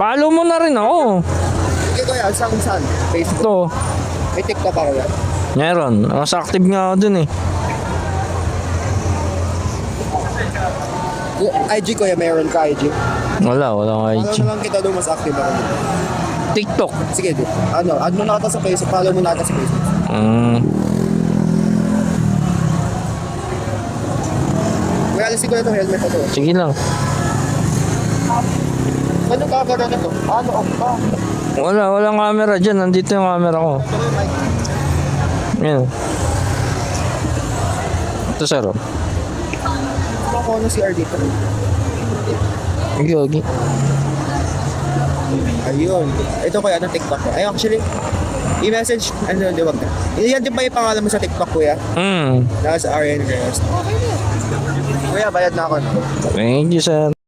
Follow mo na rin ako. Sige kuya, saan? Facebook. Ito. May TikTok ako yan. Meron. Mas active nga ako dun eh. IG kuya, meron ka IG. Wala akong IG. Follow na lang kita doon, mas active ako dito. TikTok. Sige, add mo na kita sa Facebook, follow mo na kita sa Facebook. Kuya, alisin ko na itong helmet na to. Sige lang. Ano cover na to? Ano off pa? Walang camera dyan. Nandito yung camera ko. Yan. Ito sir. Oh. Ako ano CR dito. Okay. Ayun. Ito kuya, ano TikTok ko? Ay, actually, i-message, di wag na. Yan din ba yung pangalan mo sa TikTok, kuya? Nasa RN Girls. Okay na. Kuya, bayad na ako. Thank you sir.